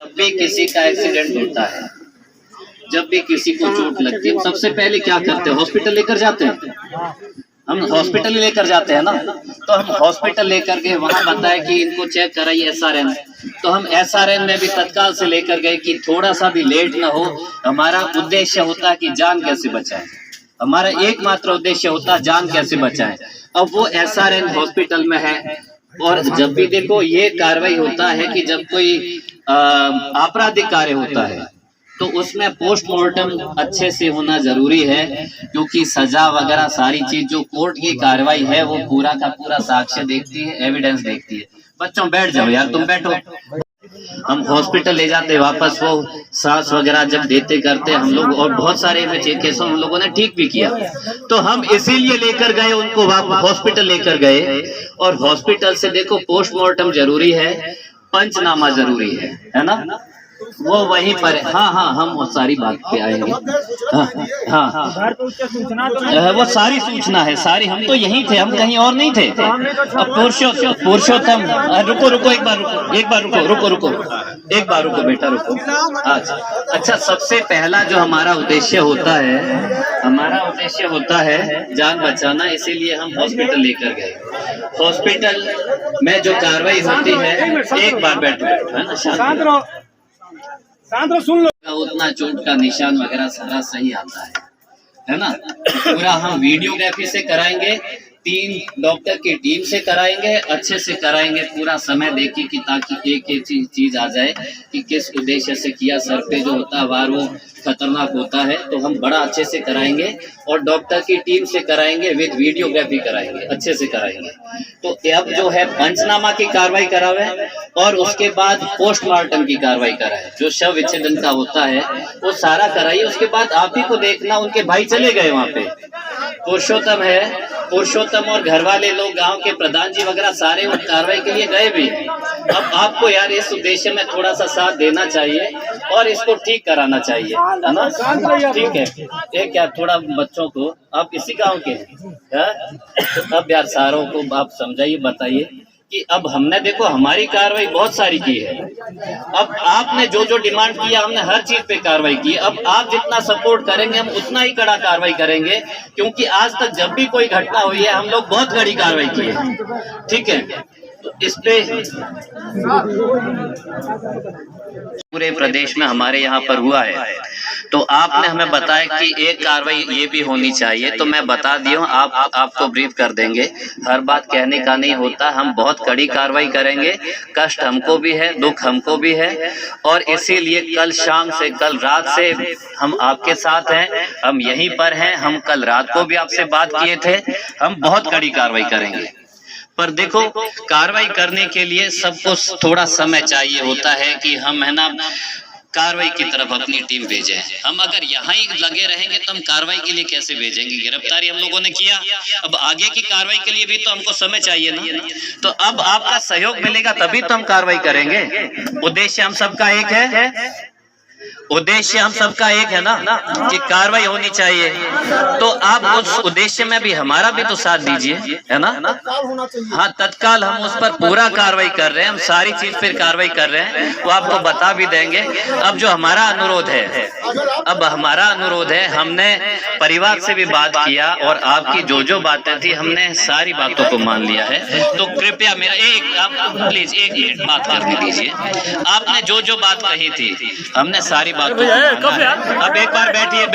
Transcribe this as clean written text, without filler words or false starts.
जब भी किसी का एक्सीडेंट होता है, जब भी किसी को चोट लगती है, सबसे पहले क्या करते हैं? हॉस्पिटल लेकर जाते हैं। हम हॉस्पिटल लेकर जाते हैं ना, तो हम हॉस्पिटल लेकर गए, वहां बताया कि इनको चेक कराइए SRN। तो हम SRN में भी तत्काल से लेकर गए कि थोड़ा सा भी लेट ना हो। हमारा उद्देश्य होता है कि जान कैसे बचाएं, हमारा एकमात्र उद्देश्य होता है जान कैसे बचाएं। अब वो SRN हॉस्पिटल में है, और जब भी देखो ये कार्रवाई होता है कि जब कोई आपराधिक कार्य होता है तो उसमें पोस्टमार्टम अच्छे से होना जरूरी है, क्योंकि सजा वगैरह सारी चीज जो कोर्ट की कार्रवाई है वो पूरा का पूरा साक्ष्य देखती है, एविडेंस देखती है। बच्चों बैठ जाओ यार, तुम बैठो। हम हॉस्पिटल ले जाते वापस, वो सांस वगैरह जब देते करते हम लोग, और बहुत सारे केसों हम लोगों ने ठीक भी किया। तो हम इसीलिए लेकर गए उनको, हॉस्पिटल लेकर गए। और हॉस्पिटल से देखो पोस्टमार्टम जरूरी है, पंचनामा जरूरी है ना, वो वहीं पर। हाँ हाँ, हम वो सारी बात पे आएंगे। हाँ हाँ, वो सारी सूचना है सारी, हम तो यहीं थे, हम कहीं और नहीं थे। अब पुरुषोत्तम, रुको एक बार रुको बेटा रुको। अच्छा, सबसे पहला जो हमारा उद्देश्य होता है जान बचाना, इसीलिए हम हॉस्पिटल लेकर गए। हॉस्पिटल में जो कार्रवाई होती है, एक बार बैठो है ना, शांत सुन लो, उतना चोट का निशान वगैरह सारा सही आता है ना। पूरा हम वीडियोग्राफी से कराएंगे, 3 डॉक्टर की टीम से कराएंगे, अच्छे से कराएंगे, पूरा समय देखिए कि ताकि एक चीज आ जाए कि किस उद्देश्य से किया। सर पे जो होता है वार वो खतरनाक होता है, तो हम बड़ा अच्छे से कराएंगे, और डॉक्टर की टीम से कराएंगे, विद वीडियोग्राफी कराएंगे, अच्छे से कराएंगे। तो अब जो है पंचनामा की कार्रवाई करावे, और उसके बाद पोस्टमार्टम की कार्रवाई कराए, जो शव विच्छेदन का होता है वो सारा कराइए। उसके बाद आप ही को देखना, उनके भाई चले गए वहाँ पे, पुरुषोत्तम और घर वाले लोग, गांव के प्रधान जी वगैरह सारे उस कार्रवाई के लिए गए भी। अब आपको यार इस उद्देश्य में थोड़ा सा साथ देना चाहिए और इसको ठीक कराना चाहिए, है ना। ठीक है, एक यार थोड़ा बच्चों को, आप इसी गांव के हैं, तो अब यार सारों को आप समझाइए, बताइए कि अब हमने देखो हमारी कार्रवाई बहुत सारी की है। अब आपने जो जो डिमांड किया, हमने हर चीज पे कार्रवाई की। अब आप जितना सपोर्ट करेंगे हम उतना ही कड़ा कार्रवाई करेंगे, क्योंकि आज तक जब भी कोई घटना हुई है हम लोग बहुत कड़ी कार्रवाई की है। ठीक है, तो इस पे पूरे प्रदेश में हमारे यहाँ पर हुआ है, तो आपने हमें बताया कि एक कार्रवाई ये भी होनी चाहिए, तो मैं बता दिया हूँ, आपको ब्रीफ कर देंगे। हर बात कहने का नहीं होता, हम बहुत कड़ी कार्रवाई करेंगे। कष्ट हमको भी है, दुख हमको भी है, और इसीलिए कल शाम से, कल रात से हम आपके साथ हैं, हम यहीं पर हैं। हम कल रात को भी आपसे बात किए थे, हम बहुत कड़ी कार्रवाई करेंगे। पर देखो, कार्रवाई करने के लिए सबको थोड़ा समय चाहिए होता है कि हम, है ना, कार्रवाई की तरफ अपनी टीम भेजें। हम अगर यहाँ ही लगे रहेंगे तो हम कार्रवाई के लिए कैसे भेजेंगे? गिरफ्तारी हम लोगों ने किया, अब आगे की कार्रवाई के लिए भी तो हमको समय चाहिए ना। तो अब आपका सहयोग मिलेगा तभी तो हम कार्रवाई करेंगे। उद्देश्य हम सबका एक है, उद्देश्य हम सबका एक है ना, कि कार्रवाई होनी चाहिए। तो आप उस उद्देश्य में भी हमारा भी तो साथ दीजिए, है ना। हाँ, तत्काल हम उस पर पूरा कार्रवाई कर रहे हैं, हम सारी चीज पर कार्रवाई कर रहे हैं, वो आपको बता भी देंगे। अब जो हमारा अनुरोध है, हमने परिवार से भी बात किया, और आपकी जो जो बातें थी हमने सारी बातों को मान लिया है। तो कृपया मेरा प्लीज एक मिनट बात करने दीजिए। आपने जो जो बात कही थी हमने सारी बात, अब एक बार बैठिए।